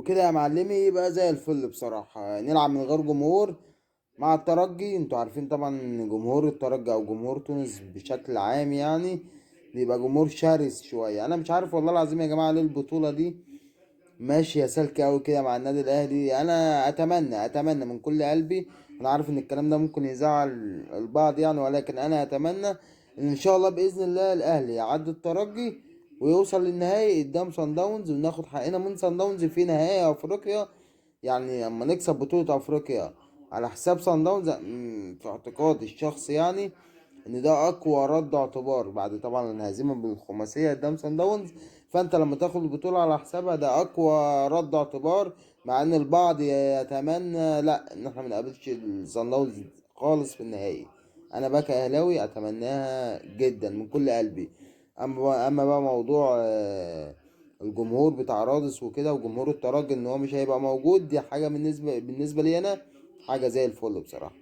وكده يا معلمي يبقى زي الفل بصراحة. نلعب من غير جمهور مع الترجي. انتوا عارفين طبعا ان جمهور الترجي او جمهور تونس بشكل عام يعني بيبقى جمهور شرس شوية. انا مش عارف والله العظيم يا جماعة ليه البطولة دي ماشية سالكة اوي كده مع النادي الاهلي. انا اتمنى من كل قلبي، انا عارف ان الكلام ده ممكن يزعل البعض يعني، ولكن انا اتمنى ان شاء الله باذن الله الاهلي يعدي الترجي ويوصل للنهائي قدام صن داونز، وناخد حقنا من صن داونز في نهائي افريقيا. يعني اما نكسب بطولة افريقيا على حساب صن داونز، في اعتقادي الشخصي يعني ان ده اقوى رد اعتبار بعد طبعا الهزيمة بالخماسية قدام صن داونز. فانت لما تاخد البطولة على حسابها ده اقوى رد اعتبار، مع ان البعض يتمنى لا ان احنا منقابلش صن داونز خالص في النهائي. انا بقى كاهلاوي اتمناها جدا من كل قلبي. اما بقى موضوع الجمهور بتاع رادس وكده وجمهور الترجي ان هو مش هيبقى موجود، دي حاجه بالنسبه لي انا حاجه زي الفل بصراحه.